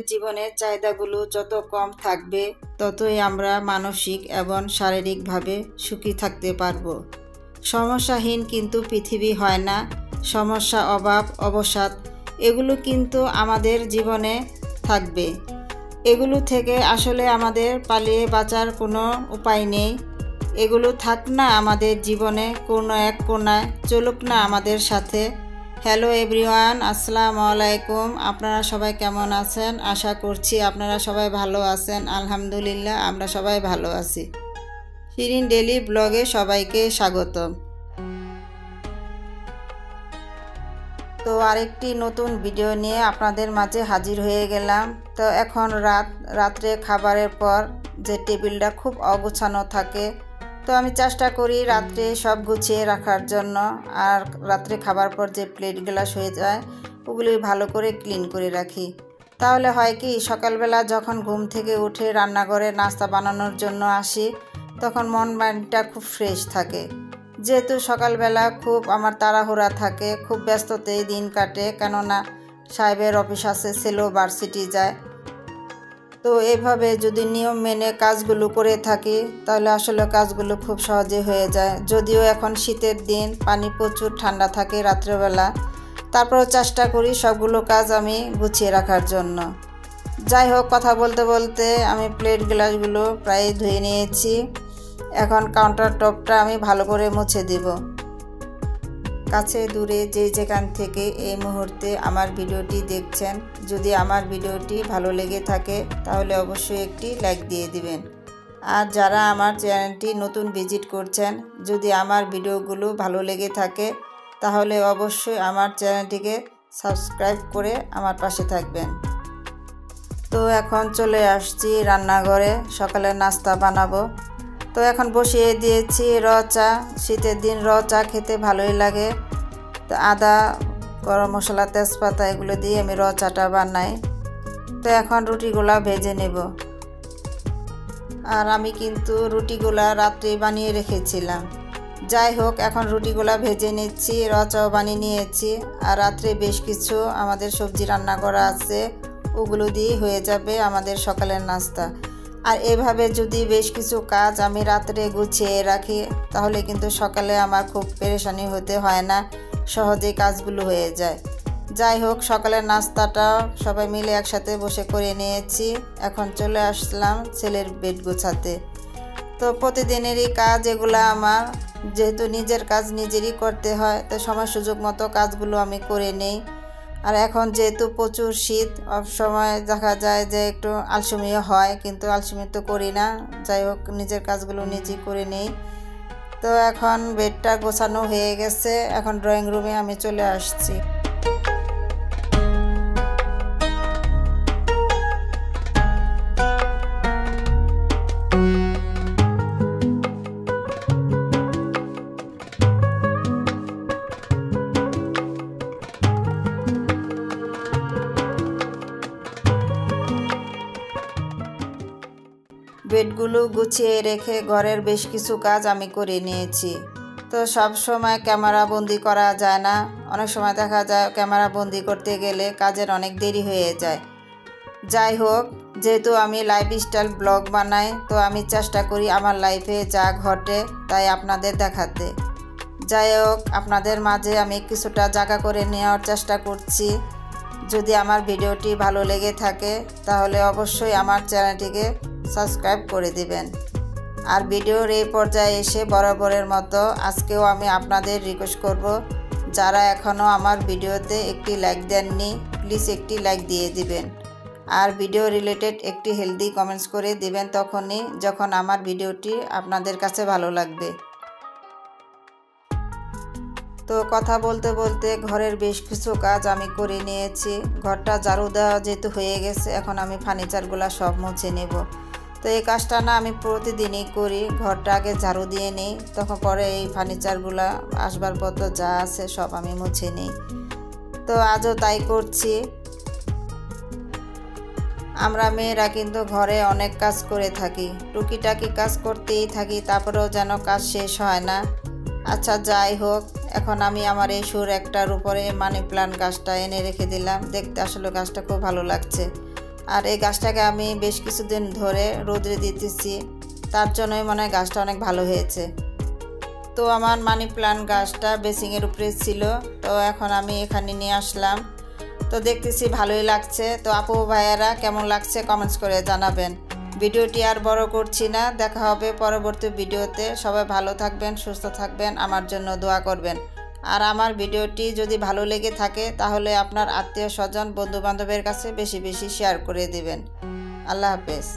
জীবনের চাহিদাগুলো যত কম থাকবে ততই আমরা মানসিক এবং শারীরিকভাবে সুখী থাকতে পারবো। সমস্যাহীন কিন্তু পৃথিবী হয় না। সমস্যা, অভাব, অবসাদ এগুলো কিন্তু আমাদের জীবনে থাকবে। এগুলো থেকে আসলে আমাদের পালিয়ে বাঁচার কোনো উপায় নেই। এগুলো থাক না আমাদের জীবনে কোনো এক কোণায়, চলুক না আমাদের সাথে। হ্যালো এভরিওয়ান, আসসালামু আলাইকুম। আপনারা সবাই কেমন আছেন? আশা করছি আপনারা সবাই ভালো আছেন। আলহামদুলিল্লাহ আমরা সবাই ভালো আছি। শিরিন ডেইলি ব্লগে সবাইকে স্বাগতম। তো আরেকটি নতুন ভিডিও নিয়ে আপনাদের মাঝে হাজির হয়ে গেলাম। তো এখন রাত্রে খাবারের পর যে টেবিলটা খুব অগোছানো থাকে, তো আমি চেষ্টা করি রাত্রে সব গুছিয়ে রাখার জন্য। আর রাত্রে খাবার পর যে প্লেট গ্লাস হয়ে যায় ওগুলি ভালো করে ক্লিন করে রাখি। তাহলে হয় কি, সকালবেলা যখন ঘুম থেকে উঠে রান্নাঘরে নাস্তা বানানোর জন্য আসি তখন মন মাইন্ডটা খুব ফ্রেশ থাকে। যেহেতু সকালবেলা খুব আমার তাড়াহুড়া থাকে, খুব ব্যস্ততেই দিন কাটে, কেননা সাহেবের অফিস আছে, ছেলেও ভার্সিটি যায়। তো এইভাবে যদি নিয়ম মেনে কাজগুলো করে থাকি তাহলে আসলে কাজগুলো খুব সহজে হয়ে যায়। যদিও এখন শীতের দিন, পানি প্রচুর ঠান্ডা থাকে রাত্রেবেলা, তারপরেও চেষ্টা করি সবগুলো কাজ আমি গুছিয়ে রাখার জন্য। যাই হোক, কথা বলতে বলতে আমি প্লেট গ্লাসগুলো প্রায় ধুয়ে নিয়েছি। এখন কাউন্টার টপটা আমি ভালো করে মুছে দেব। কাছে দূরে যে যেখান থেকে এই মুহূর্তে আমার ভিডিওটি দেখছেন, যদি আমার ভিডিওটি ভালো লেগে থাকে তাহলে অবশ্যই একটি লাইক দিয়ে দিবেন। আর যারা আমার চ্যানেলটি নতুন ভিজিট করছেন, যদি আমার ভিডিওগুলো ভালো লেগে থাকে তাহলে অবশ্যই আমার চ্যানেলটিকে সাবস্ক্রাইব করে আমার পাশে থাকবেন। তো এখন চলে আসছি রান্নাঘরে, সকালে নাস্তা বানাবো। তো এখন বসিয়ে দিয়েছি র চা। শীতের দিন র চা খেতে ভালোই লাগে। তো আদা, গরম মশলা, তেজপাতা এগুলো দিয়ে আমি র চাটা বানাই। তো এখন রুটিগুলা ভেজে নেব। আর আমি কিন্তু রুটিগুলা রাত্রে বানিয়ে রেখেছিলাম। যাই হোক, এখন রুটিগুলা ভেজে নিচ্ছি, র চাও বানিয়ে নিয়েছি। আর রাত্রে বেশ কিছু আমাদের সবজি রান্না করা আছে, ওগুলো দিয়ে হয়ে যাবে আমাদের সকালের নাস্তা। আর এভাবে যদি বেশ কিছু কাজ আমি রাত্রে গুছিয়ে রাখি তাহলে কিন্তু সকালে আমার খুব পেরেশানি হতে হয় না, সহজেই কাজগুলো হয়ে যায়। যাই হোক, সকালের নাস্তাটা সবাই মিলে একসাথে বসে করে নিয়েছি। এখন চলে আসলাম ছেলের বেড গোছাতে। তো প্রতিদিনেরই কাজ এগুলো আমার, যেহেতু নিজের কাজ নিজেরই করতে হয়, তো সময় সুযোগ মতো কাজগুলো আমি করে নেই। আর এখন যেহেতু প্রচুর শীত, সময় দেখা যায় যে একটু আলসেমিও হয়, কিন্তু আলসেমি তো করি না। যাই হোক, নিজের কাজগুলো নিজেই করে নেই। তো এখন বেডটা গোছানো হয়ে গেছে, এখন ড্রয়িং রুমে আমি চলে আসছি। বেডগুলো গুছিয়ে রেখে ঘরের বেশ কিছু কাজ আমি করে নিয়েছি। তো সব সময় ক্যামেরা বন্দি করা যায় না, অনেক সময় দেখা যায় ক্যামেরা বন্দি করতে গেলে কাজের অনেক দেরি হয়ে যায়। যাই হোক, যেহেতু আমি লাইফস্টাইল ব্লগ বানাই, তো আমি চেষ্টা করি আমার লাইফে যা ঘটে তাই আপনাদের দেখাতে। যাই হোক, আপনাদের মাঝে আমি কিছুটা জায়গা করে নেওয়ার চেষ্টা করছি। যদি আমার ভিডিওটি ভালো লেগে থাকে তাহলে অবশ্যই আমার চ্যানেলটিকে সাবস্ক্রাইব করে দিবেন। আর ভিডিওর এই পর্যায়ে এসে বরাবরের মতো আজকেও আমি আপনাদের রিকোয়েস্ট করব, যারা এখনও আমার ভিডিওতে একটি লাইক দেননি প্লিজ একটি লাইক দিয়ে দিবেন। আর ভিডিও রিলেটেড একটি হেলদি কমেন্টস করে দিবেন তখনই যখন আমার ভিডিওটি আপনাদের কাছে ভালো লাগবে। তো কথা বলতে বলতে ঘরের বেশ কিছু কাজ আমি করে নিয়েছি। ঘরটা ঝাড়ু দেওয়া যেহেতু হয়ে গেছে, এখন আমি ফার্নিচারগুলো সব মুছে নেব। তো এই কাজটা না আমি প্রতিদিনই করি, ঘরটা আগে ঝাড়ু দিয়ে নিই, তখন পরে এই ফার্নিচারগুলো, আসবাবপত্র যা আছে সব আমি মুছে নিই। তো আজও তাই করছি। আমরা মেয়েরা কিন্তু ঘরে অনেক কাজ করে থাকি, টুকিটাকি কাজ করতেই থাকি, তারপরেও যেন কাজ শেষ হয় না। আচ্ছা যাই হোক, এখন আমি আমার এই সুর একটার উপরে মানি প্লান্ট গাছটা এনে রেখে দিলাম। দেখতে আসলে গাছটা খুব ভালো লাগছে। আর এই গাছটাকে আমি বেশ কিছুদিন ধরে রোদে দিতেছি, তার জন্যই মনে হয় গাছটা অনেক ভালো হয়েছে। তো আমার মানি প্ল্যান্ট গাছটা বেসিংয়ের উপরে ছিল, তো এখন আমি এখানে নিয়ে আসলাম। তো দেখতেছি ভালোই লাগছে। তো আপু ভাইয়ারা কেমন লাগছে কমেন্টস করে জানাবেন। ভিডিওটি আর বড় করছি না, দেখা হবে পরবর্তী ভিডিওতে। সবাই ভালো থাকবেন, সুস্থ থাকবেন, আমার জন্য দোয়া করবেন। আর আমার ভিডিওটি যদি ভালো লেগে থাকে তাহলে আপনার আত্মীয় স্বজন বন্ধু বান্ধবের কাছে বেশি বেশি শেয়ার করে দিবেন। আল্লাহ হাফেজ।